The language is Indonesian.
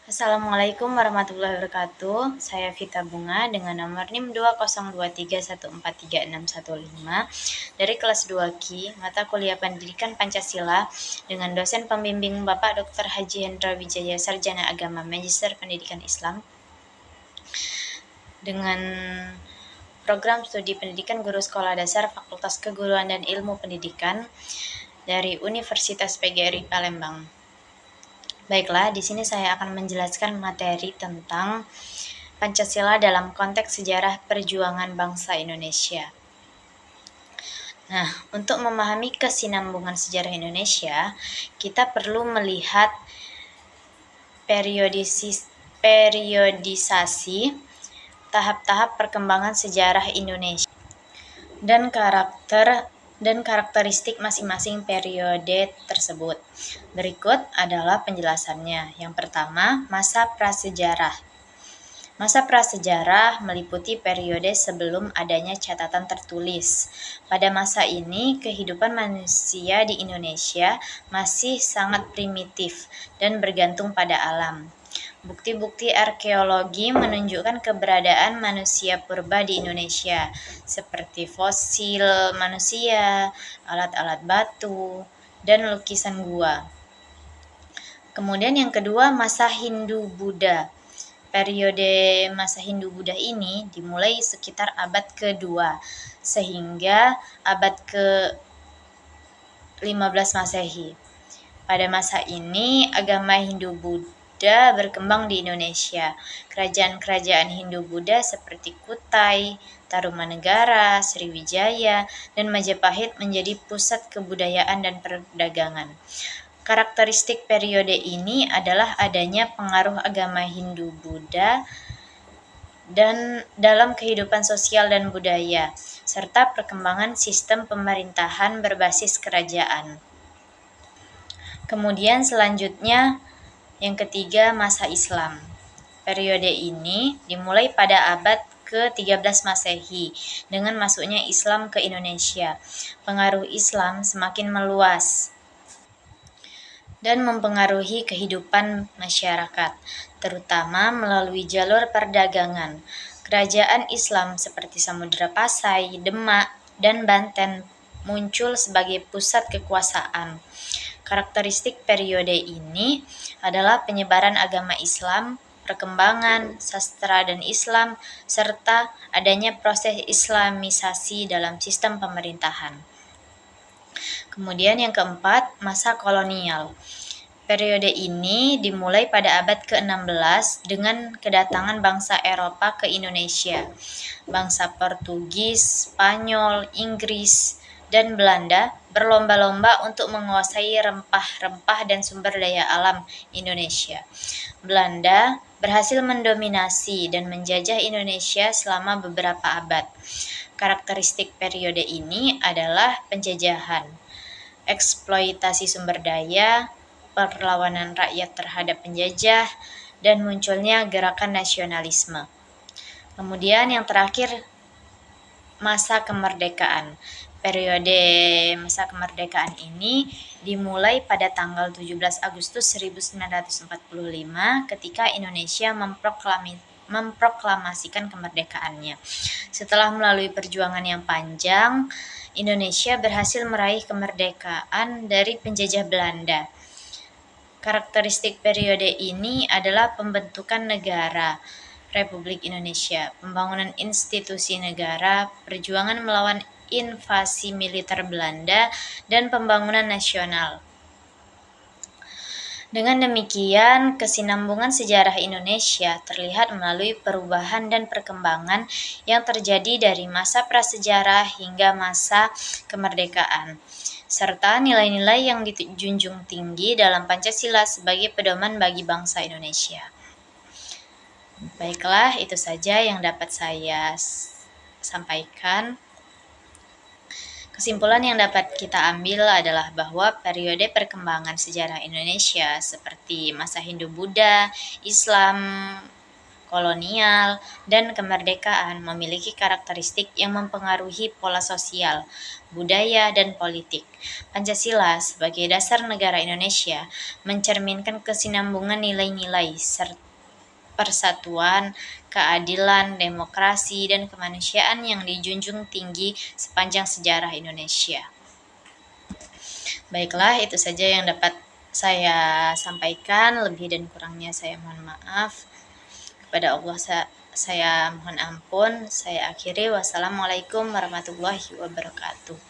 Assalamualaikum warahmatullahi wabarakatuh. Saya Vita Bunga dengan nomor NIM 20231436615 dari kelas 2 Q mata kuliah Pendidikan Pancasila dengan dosen pembimbing Bapak Dr. Haji Hendra Wijaya Sarjana Agama Magister Pendidikan Islam dengan program studi pendidikan guru sekolah dasar Fakultas Keguruan dan Ilmu Pendidikan dari Universitas PGRI Palembang. Baiklah, di sini saya akan menjelaskan materi tentang Pancasila dalam konteks sejarah perjuangan bangsa Indonesia. Nah, untuk memahami kesinambungan sejarah Indonesia, kita perlu melihat periodisasi tahap-tahap perkembangan sejarah Indonesia dan karakteristik masing-masing periode tersebut. Berikut adalah penjelasannya. Yang pertama, masa prasejarah. Masa prasejarah meliputi periode sebelum adanya catatan tertulis. Pada masa ini, kehidupan manusia di Indonesia masih sangat primitif dan bergantung pada alam. Bukti-bukti arkeologi menunjukkan keberadaan manusia purba di Indonesia, seperti fosil manusia, alat-alat batu, dan lukisan gua. Kemudian yang kedua, masa Hindu-Buddha. Periode masa Hindu-Buddha ini dimulai sekitar abad ke-2 sehingga abad ke-15 Masehi. Pada masa ini, agama Hindu-Buddha berkembang di Indonesia. Kerajaan-kerajaan Hindu-Buddha seperti Kutai, Tarumanegara, Sriwijaya, dan Majapahit menjadi pusat kebudayaan dan perdagangan. Karakteristik periode ini adalah adanya pengaruh agama Hindu-Buddha dan dalam kehidupan sosial dan budaya, serta perkembangan sistem pemerintahan berbasis kerajaan. Kemudian selanjutnya, yang ketiga, masa Islam. Periode ini dimulai pada abad ke-13 Masehi dengan masuknya Islam ke Indonesia. Pengaruh Islam semakin meluas dan mempengaruhi kehidupan masyarakat, terutama melalui jalur perdagangan. Kerajaan Islam seperti Samudra Pasai, Demak, dan Banten muncul sebagai pusat kekuasaan. Karakteristik periode ini adalah penyebaran agama Islam, perkembangan sastra dan Islam, serta adanya proses islamisasi dalam sistem pemerintahan. Kemudian yang keempat, masa kolonial. Periode ini dimulai pada abad ke-16 dengan kedatangan bangsa Eropa ke Indonesia. Bangsa Portugis, Spanyol, Inggris, dan Belanda berlomba-lomba untuk menguasai rempah-rempah dan sumber daya alam Indonesia. Belanda berhasil mendominasi dan menjajah Indonesia selama beberapa abad. Karakteristik periode ini adalah penjajahan, eksploitasi sumber daya, perlawanan rakyat terhadap penjajah, dan munculnya gerakan nasionalisme. Kemudian yang terakhir, masa kemerdekaan. Periode masa kemerdekaan ini dimulai pada tanggal 17 Agustus 1945 ketika Indonesia memproklamasikan kemerdekaannya. Setelah melalui perjuangan yang panjang, Indonesia berhasil meraih kemerdekaan dari penjajah Belanda. Karakteristik periode ini adalah pembentukan negara Republik Indonesia, pembangunan institusi negara, perjuangan melawan invasi militer Belanda, dan pembangunan nasional. Dengan demikian, kesinambungan sejarah Indonesia terlihat melalui perubahan dan perkembangan yang terjadi dari masa prasejarah hingga masa kemerdekaan, serta nilai-nilai yang dijunjung tinggi dalam Pancasila sebagai pedoman bagi bangsa Indonesia. Baiklah, itu saja yang dapat saya sampaikan. Kesimpulan yang dapat kita ambil adalah bahwa periode perkembangan sejarah Indonesia seperti masa Hindu-Buddha, Islam, kolonial, dan kemerdekaan memiliki karakteristik yang mempengaruhi pola sosial, budaya, dan politik. Pancasila sebagai dasar negara Indonesia mencerminkan kesinambungan nilai-nilai serta persatuan, keadilan, demokrasi, dan kemanusiaan yang dijunjung tinggi sepanjang sejarah Indonesia. Baiklah, itu saja yang dapat saya sampaikan. Lebih dan kurangnya saya mohon maaf. Kepada Allah saya mohon ampun. Saya akhiri. Wassalamualaikum warahmatullahi wabarakatuh.